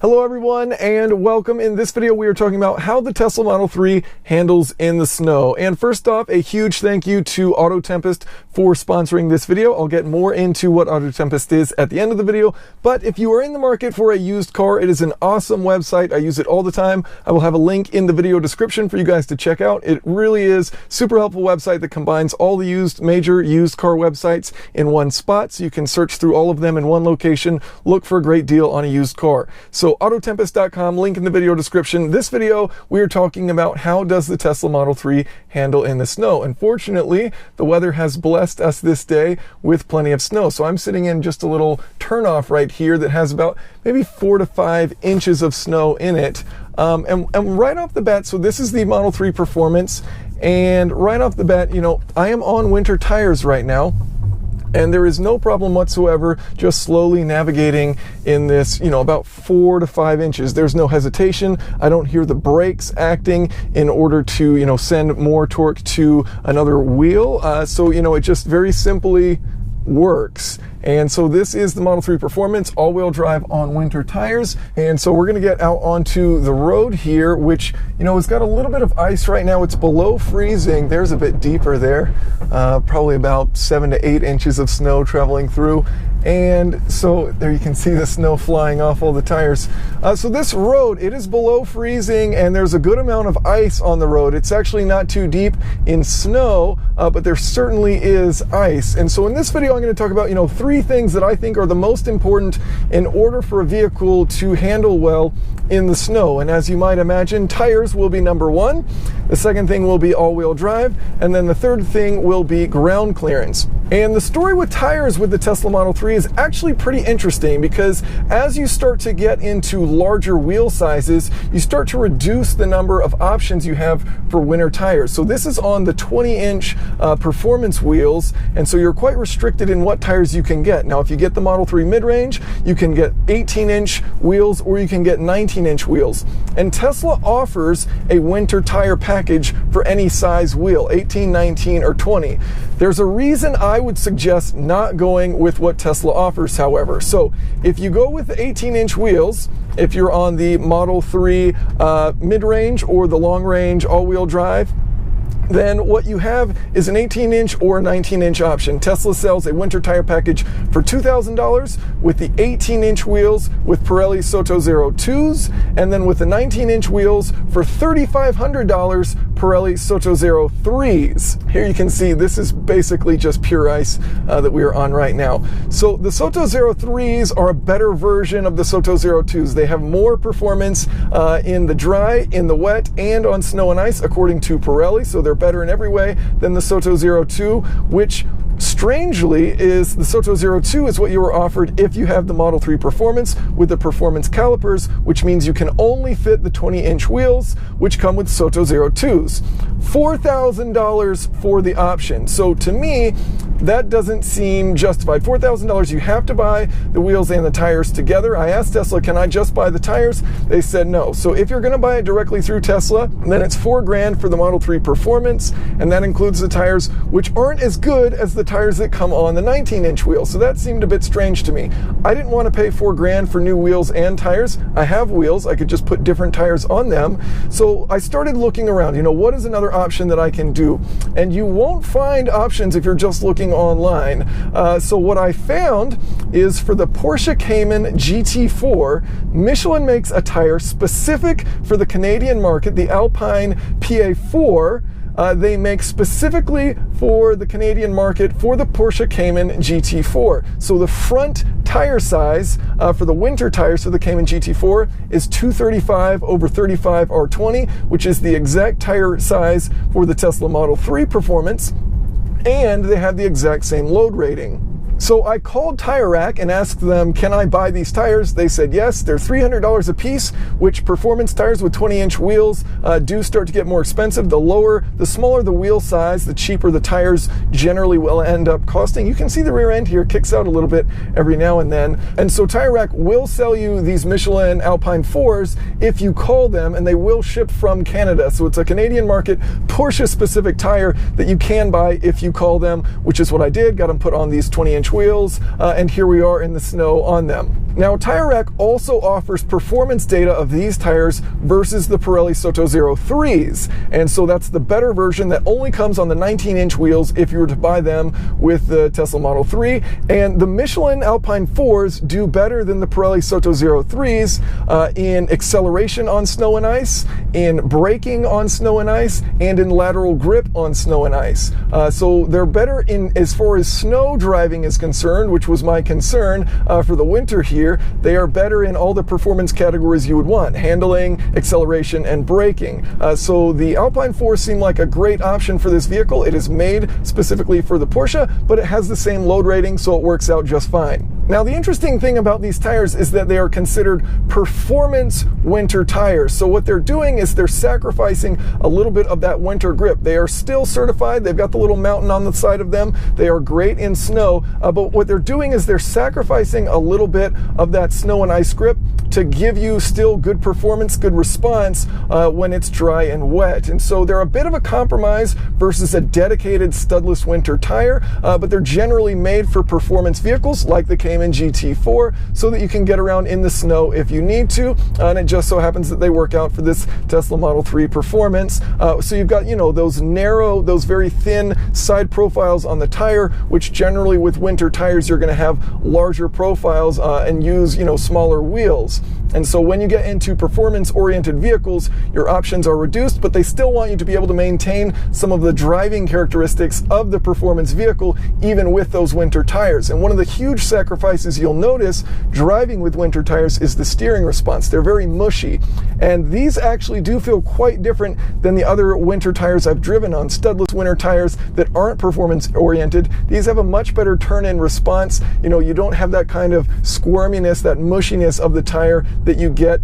Hello everyone and welcome. In this video we are talking about how the Tesla Model 3 handles in the snow. And first off, a huge thank you to Auto Tempest for sponsoring this video. I'll get more into what Auto Tempest is at the end of the video, but if you are in the market for a used car, it is an awesome website. I use it all the time. I will have a link in the video description for you guys to check out. It really is super helpful website that combines all the major used car websites in one spot, so you can search through all of them in one location, look for a great deal on a used car. So autotempest.com, link in the video description. This video, we are talking about how does the Tesla Model 3 handle in the snow. Unfortunately, the weather has blessed us this day with plenty of snow. So I'm sitting in just a little turnoff right here that has about maybe 4 to 5 inches of snow in it. And right off the bat, so this is the Model 3 Performance, and right off the bat, I am on winter tires right now. And there is no problem whatsoever just slowly navigating in this, about 4 to 5 inches. There's no hesitation. I don't hear the brakes acting in order to, send more torque to another wheel. So it just very simply works. And so this is the Model 3 Performance, all-wheel drive on winter tires. And so we're going to get out onto the road here, which, it's got a little bit of ice right now. It's below freezing. There's a bit deeper there, probably about 7 to 8 inches of snow traveling through. And so there you can see the snow flying off all the tires. So this road, it is below freezing and there's a good amount of ice on the road. It's actually not too deep in snow, but there certainly is ice. And so in this video, I'm going to talk about, 3 things that I think are the most important in order for a vehicle to handle well in the snow. And as you might imagine, tires will be number 1. The second thing will be all-wheel drive. And then the third thing will be ground clearance. And the story with tires with the Tesla Model 3 is actually pretty interesting, because as you start to get into larger wheel sizes, you start to reduce the number of options you have for winter tires. So this is on the 20-inch performance wheels, and so you're quite restricted in what tires you can get. Now, if you get the Model 3 mid-range, you can get 18-inch wheels or you can get 19-inch wheels. And Tesla offers a winter tire package for any size wheel, 18, 19, or 20. There's a reason I would suggest not going with what Tesla offers, however. So if you go with the 18-inch wheels, if you're on the Model 3 mid-range or the long-range all-wheel drive, then what you have is an 18-inch or a 19-inch option. Tesla sells a winter tire package for $2,000 with the 18-inch wheels with Pirelli Soto Zero 2s, and then with the 19-inch wheels for $3,500 Pirelli Soto Zero 3s. Here you can see this is basically just pure ice that we are on right now. So the Soto Zero 3s are a better version of the Soto Zero 2s. They have more performance in the dry, in the wet, and on snow and ice, according to Pirelli. So they're better in every way than the Soto Zero 2, which strangely is the Soto Zero 2 is what you were offered if you have the Model 3 Performance with the performance calipers, which means you can only fit the 20-inch wheels, which come with Soto Zero 2s. $4,000 for the option. So to me, that doesn't seem justified. $4,000, you have to buy the wheels and the tires together. I asked Tesla, can I just buy the tires? They said no. So if you're going to buy it directly through Tesla, then it's $4,000 for the Model 3 Performance, and that includes the tires, which aren't as good as the tires that come on the 19-inch wheel. So that seemed a bit strange to me. I didn't want to pay $4,000 for new wheels and tires. I have wheels. I could just put different tires on them. So I started looking around, what is another option that I can do? And you won't find options if you're just looking online. So what I found is for the Porsche Cayman GT4, Michelin makes a tire specific for the Canadian market, the Alpine PA4. They make specifically for the Canadian market for the Porsche Cayman GT4. So the front tire size for the winter tires for the Cayman GT4 is 235 over 35 R20, which is the exact tire size for the Tesla Model 3 Performance, and they have the exact same load rating. So I called Tire Rack and asked them, can I buy these tires? They said yes. They're $300 a piece, which performance tires with 20-inch wheels do start to get more expensive. The smaller the wheel size, the cheaper the tires generally will end up costing. You can see the rear end here kicks out a little bit every now and then. And so Tire Rack will sell you these Michelin Alpine 4s if you call them, and they will ship from Canada. So it's a Canadian market Porsche-specific tire that you can buy if you call them, which is what I did. Got them put on these 20-inch wheels, and here we are in the snow on them. Now, Tire Rack also offers performance data of these tires versus the Pirelli Soto 03s, and so that's the better version that only comes on the 19-inch wheels if you were to buy them with the Tesla Model 3, and the Michelin Alpine 4s do better than the Pirelli Soto 03s in acceleration on snow and ice, in braking on snow and ice, and in lateral grip on snow and ice. So they're better in as far as snow driving is concerned, which was my concern for the winter here. They are better in all the performance categories you would want: handling, acceleration, and braking. So the Alpine 4 seemed like a great option for this vehicle. It is made specifically for the Porsche, but it has the same load rating, so it works out just fine. Now, the interesting thing about these tires is that they are considered performance winter tires. So what they're doing is they're sacrificing a little bit of that winter grip. They are still certified. They've got the little mountain on the side of them. They are great in snow, but what they're doing is they're sacrificing a little bit of that snow and ice grip to give you still good performance, good response when it's dry and wet. And so they're a bit of a compromise versus a dedicated studless winter tire, but they're generally made for performance vehicles like the Cayman GT4, so that you can get around in the snow if you need to, and it just so happens that they work out for this Tesla Model 3 performance. So you've got, those narrow, those very thin side profiles on the tire, which generally with winter tires you're going to have larger profiles and use, smaller wheels. And so when you get into performance-oriented vehicles, your options are reduced, but they still want you to be able to maintain some of the driving characteristics of the performance vehicle, even with those winter tires. And one of the huge sacrifices you'll notice driving with winter tires is the steering response. They're very mushy. And these actually do feel quite different than the other winter tires I've driven on, studless winter tires that aren't performance-oriented. These have a much better turn-in response. You don't have that kind of squirminess, that mushiness of the tire that you get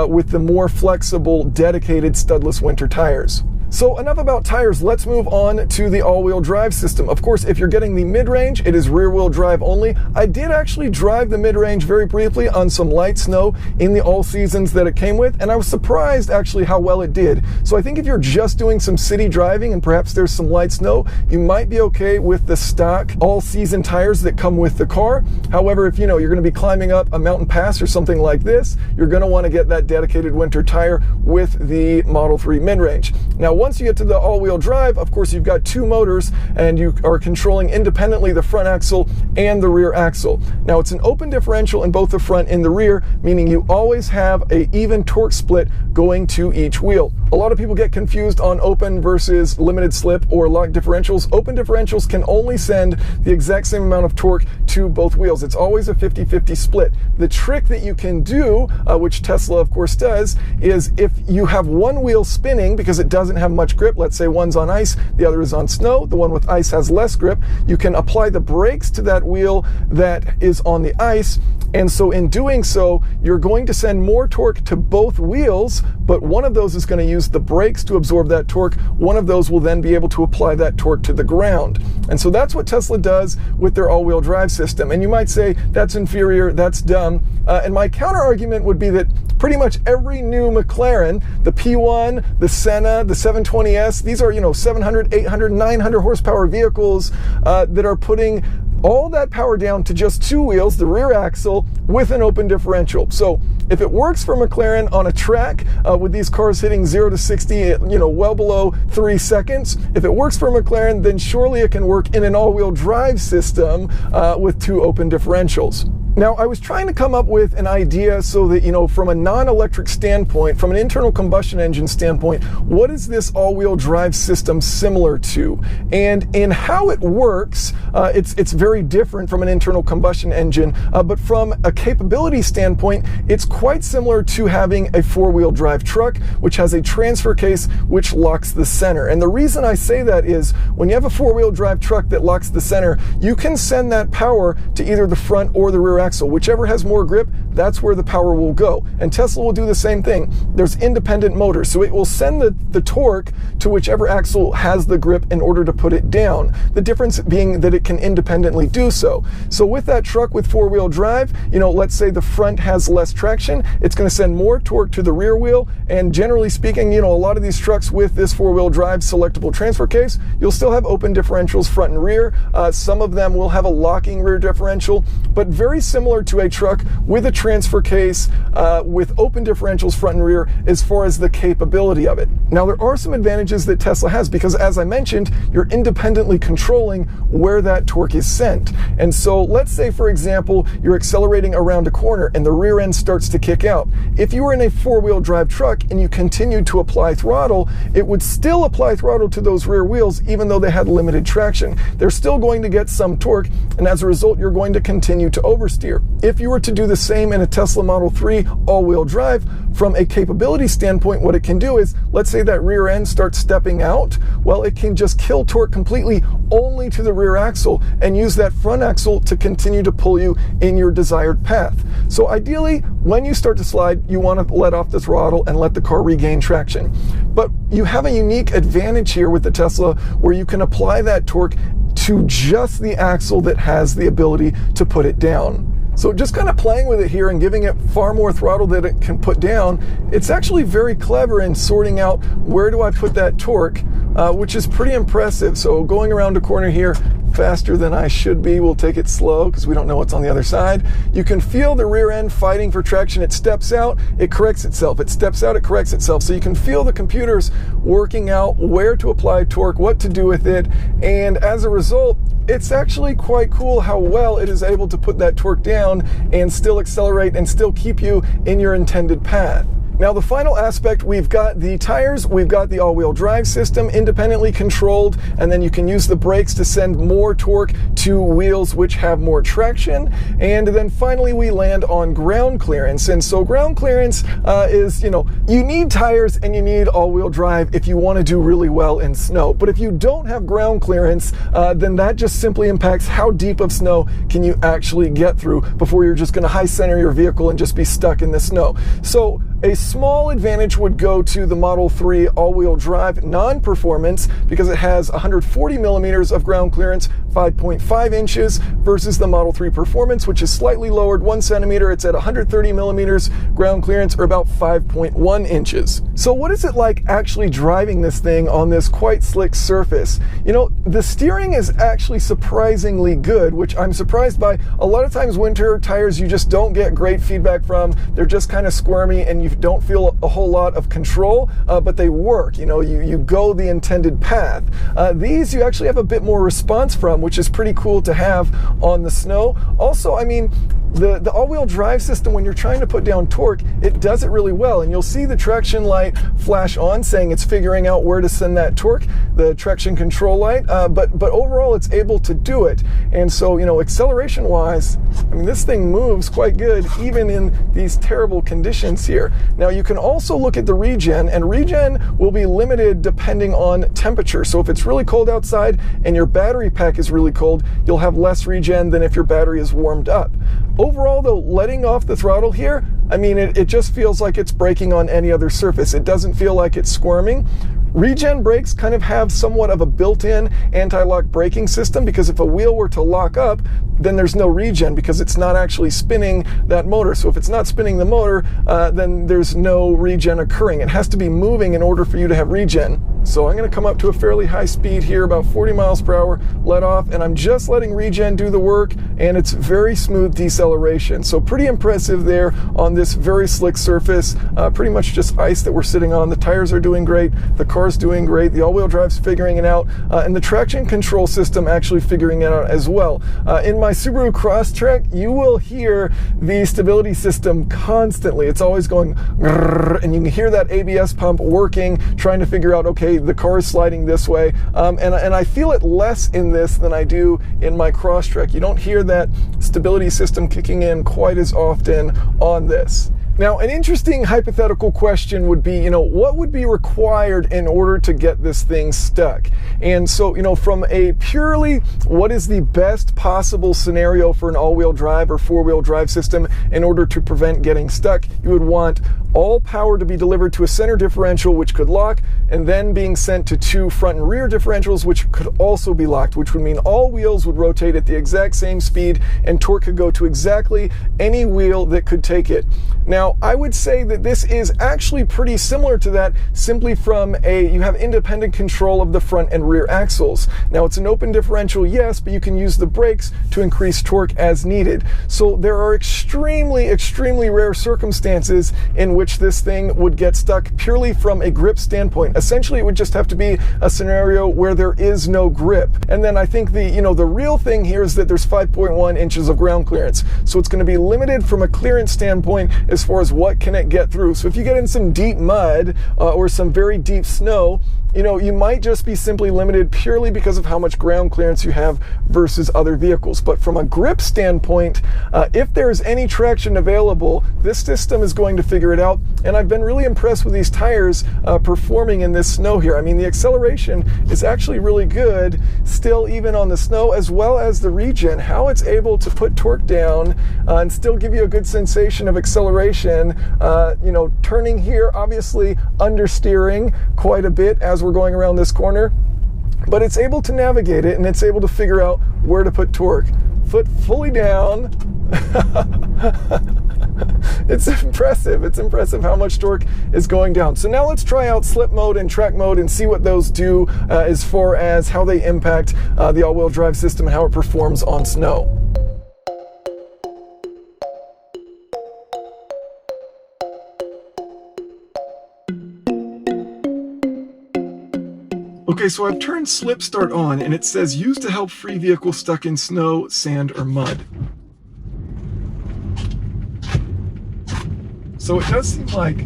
with the more flexible, dedicated studless winter tires. So enough about tires, let's move on to the all-wheel drive system. Of course, if you're getting the mid-range, it is rear-wheel drive only. I did actually drive the mid-range very briefly on some light snow in the all-seasons that it came with, and I was surprised actually how well it did. So I think if you're just doing some city driving and perhaps there's some light snow, you might be okay with the stock all-season tires that come with the car. However, if you're going to be climbing up a mountain pass or something like this, you're going to want to get that dedicated winter tire with the Model 3 mid-range. Now, once you get to the all-wheel drive, of course, you've got two motors and you are controlling independently the front axle and the rear axle. Now, it's an open differential in both the front and the rear, meaning you always have an even torque split going to each wheel. A lot of people get confused on open versus limited slip or locked differentials. Open differentials can only send the exact same amount of torque to both wheels. It's always a 50-50 split. The trick that you can do, which Tesla of course does, is if you have one wheel spinning because it doesn't have much grip, let's say one's on ice, the other is on snow, the one with ice has less grip, you can apply the brakes to that wheel that is on the ice, and so in doing so, you're going to send more torque to both wheels, but one of those is going to use the brakes to absorb that torque. One of those will then be able to apply that torque to the ground. And so that's what Tesla does with their all-wheel drive system. And you might say, that's inferior, that's dumb. And my counter argument would be that pretty much every new McLaren, the P1, the Senna, the 720S, these are 700, 800, 900 horsepower vehicles that are putting all that power down to just two wheels, the rear axle, with an open differential. So if it works for McLaren on a track with these cars hitting 0 to 60, well below 3 seconds, if it works for McLaren, then surely it can work in an all-wheel drive system with two open differentials. Now, I was trying to come up with an idea so that, from a non-electric standpoint, from an internal combustion engine standpoint, what is this all-wheel drive system similar to? And in how it works, it's very different from an internal combustion engine, but from a capability standpoint, it's quite similar to having a four-wheel drive truck, which has a transfer case which locks the center. And the reason I say that is when you have a four-wheel drive truck that locks the center, you can send that power to either the front or the rear axle. Whichever has more grip, that's where the power will go. And Tesla will do the same thing. There's independent motors, so it will send the torque to whichever axle has the grip in order to put it down. The difference being that it can independently do so. So with that truck with four-wheel drive, let's say the front has less traction, it's going to send more torque to the rear wheel, and generally speaking, a lot of these trucks with this four-wheel drive selectable transfer case, you'll still have open differentials front and rear. Some of them will have a locking rear differential, but very similar to a truck with a transfer case with open differentials front and rear as far as the capability of it. Now, there are some advantages that Tesla has because, as I mentioned, you're independently controlling where that torque is sent. And so let's say, for example, you're accelerating around a corner and the rear end starts to kick out. If you were in a four-wheel drive truck and you continued to apply throttle, it would still apply throttle to those rear wheels even though they had limited traction. They're still going to get some torque, and as a result, you're going to continue to oversteer. If you were to do the same in a Tesla Model 3 all-wheel drive, from a capability standpoint, what it can do is, let's say that rear end starts stepping out, well, it can just kill torque completely only to the rear axle and use that front axle to continue to pull you in your desired path. So ideally, when you start to slide, you want to let off the throttle and let the car regain traction. But you have a unique advantage here with the Tesla where you can apply that torque to just the axle that has the ability to put it down. So just kind of playing with it here and giving it far more throttle that it can put down, it's actually very clever in sorting out where do I put that torque, which is pretty impressive. So going around a corner here faster than I should be, we'll take it slow because we don't know what's on the other side. You can feel the rear end fighting for traction. It steps out, it corrects itself. It steps out, it corrects itself. So you can feel the computers working out where to apply torque, what to do with it, and as a result, it's actually quite cool how well it is able to put that torque down and still accelerate and still keep you in your intended path. Now, the final aspect, we've got the tires, we've got the all-wheel drive system independently controlled, and then you can use the brakes to send more torque to wheels which have more traction. And then finally, we land on ground clearance. And so ground clearance is, you need tires and you need all-wheel drive if you want to do really well in snow. But if you don't have ground clearance, then that just simply impacts how deep of snow can you actually get through before you're just going to high center your vehicle and just be stuck in the snow. So a small advantage would go to the Model 3 all-wheel drive non-performance because it has 140 millimeters of ground clearance, 5.5 inches, versus the Model 3 Performance, which is slightly lowered 1 centimeter. It's at 130 millimeters ground clearance, or about 5.1 inches. So what is it like actually driving this thing on this quite slick surface? The steering is actually surprisingly good, which I'm surprised by. A lot of times winter tires you just don't get great feedback from. They're just kind of squirmy and you don't feel a whole lot of control, but they work. You go the intended path. These you actually have a bit more response from, which is pretty cool to have on the snow. Also, the all-wheel drive system, when you're trying to put down torque, it does it really well, and you'll see the traction light flash on saying it's figuring out where to send that torque, the traction control light, but overall it's able to do it. And so, acceleration wise, this thing moves quite good even in these terrible conditions here. Now, you can also look at the regen, and regen will be limited depending on temperature. So if it's really cold outside and your battery pack is really cold, you'll have less regen than if your battery is warmed up. Overall, though, letting off the throttle here, it just feels like it's braking on any other surface. It doesn't feel like it's squirming. Regen brakes kind of have somewhat of a built-in anti-lock braking system, because if a wheel were to lock up, then there's no regen because it's not actually spinning that motor. So if it's not spinning the motor, then there's no regen occurring. It has to be moving in order for you to have regen. So I'm going to come up to a fairly high speed here, about 40 miles per hour, let off, and I'm just letting regen do the work, and it's very smooth deceleration. So pretty impressive there on this very slick surface, pretty much just ice that we're sitting on. The tires are doing great, the car's doing great, the all-wheel drive's figuring it out, and the traction control system actually figuring it out as well. In my Subaru Crosstrek, you will hear the stability system constantly. It's always going grrr, and you can hear that ABS pump working, trying to figure out, okay, the car is sliding this way, and I feel it less in this than I do in my Crosstrek. You don't hear that stability system kicking in quite as often on this. Now, an interesting hypothetical question would be, what would be required in order to get this thing stuck? And so, from a purely what is the best possible scenario for an all-wheel drive or four-wheel drive system in order to prevent getting stuck, you would want all power to be delivered to a center differential, which could lock, and then being sent to 2 front and rear differentials, which could also be locked, which would mean all wheels would rotate at the exact same speed and torque could go to exactly any wheel that could take it. Now, I would say that this is actually pretty similar to that, simply from you have independent control of the front and rear axles. Now, it's an open differential, yes, but you can use the brakes to increase torque as needed. So there are extremely rare circumstances in which this thing would get stuck purely from a grip standpoint. Essentially, it would just have to be a scenario where there is no grip. And then I think the real thing here is that there's 5.1 inches of ground clearance. So it's going to be limited from a clearance standpoint as far as what can it get through. So if you get in some deep mud or some very deep snow, you might just be simply limited purely because of how much ground clearance you have versus other vehicles. But from a grip standpoint, if there's any traction available, this system is going to figure it out. And I've been really impressed with these tires performing in this snow here. I mean, the acceleration is actually really good still, even on the snow, as well as the regen. How it's able to put torque down and still give you a good sensation of acceleration. Turning here, obviously understeering quite a bit as we're going around this corner, but it's able to navigate it and it's able to figure out where to put torque. Foot fully down. It's impressive. It's impressive how much torque is going down. So now let's try out slip mode and track mode and see what those do as far as how they impact the all-wheel drive system and how it performs on snow. Okay, so I've turned slip start on and it says used to help free vehicles stuck in snow, sand, or mud. So it does seem like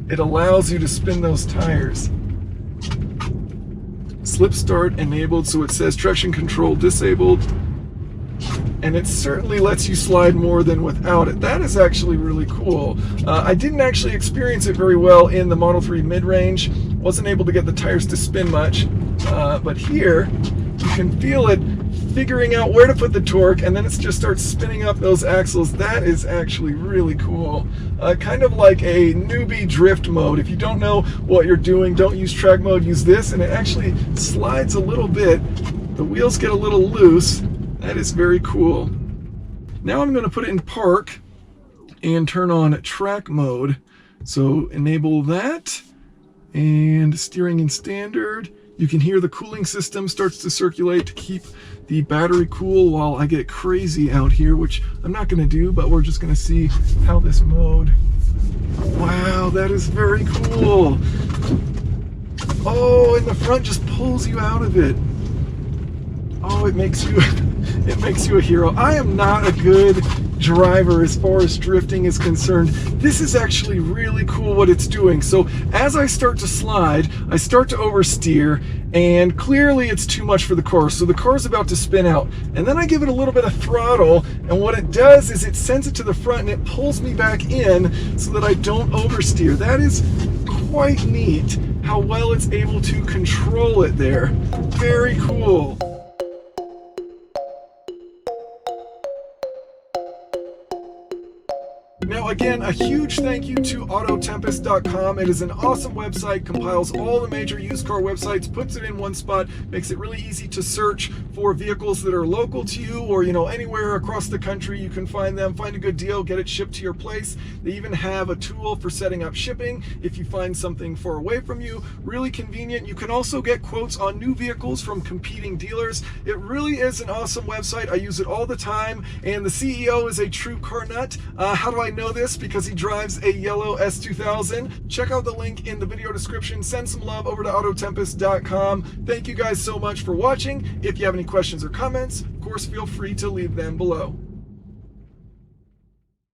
it allows you to spin those tires. Slip start enabled, so it says traction control disabled. And it certainly lets you slide more than without it. That is actually really cool. I didn't actually experience it very well in the Model 3 mid-range. Wasn't able to get the tires to spin much. But here, you can feel it figuring out where to put the torque, and then it just starts spinning up those axles. That is actually really cool. Kind of like a newbie drift mode. If you don't know what you're doing, don't use track mode, use this, and it actually slides a little bit. The wheels get a little loose. That is very cool. Now I'm going to put it in park and turn on track mode. So enable that, and steering in standard. You can hear the cooling system starts to circulate to keep the battery cool while I get crazy out here, which I'm not going to do, but we're just going to see how this mode. Wow, that is very cool. Oh, and the front just pulls you out of it. Oh, it makes you a hero. I am not a good driver as far as drifting is concerned. This is actually really cool what it's doing. So as I start to slide, I start to oversteer, and clearly it's too much for the car. So the car's about to spin out. And then I give it a little bit of throttle, and what it does is it sends it to the front and it pulls me back in so that I don't oversteer. That is quite neat how well it's able to control it there. Very cool. Now again, a huge thank you to Autotempest.com. It is an awesome website, compiles all the major used car websites, puts it in one spot, makes it really easy to search for vehicles that are local to you, or anywhere across the country. You can find them, find a good deal, get it shipped to your place. They even have a tool for setting up shipping if you find something far away from you. Really convenient. You can also get quotes on new vehicles from competing dealers. It really is an awesome website. I use it all the time, and the CEO is a true car nut. How do I know this? Because he drives a yellow S2000. Check out the link in the video description. Send some love over to Autotempest.com. Thank you guys so much for watching. If you have any questions or comments, of course, feel free to leave them below.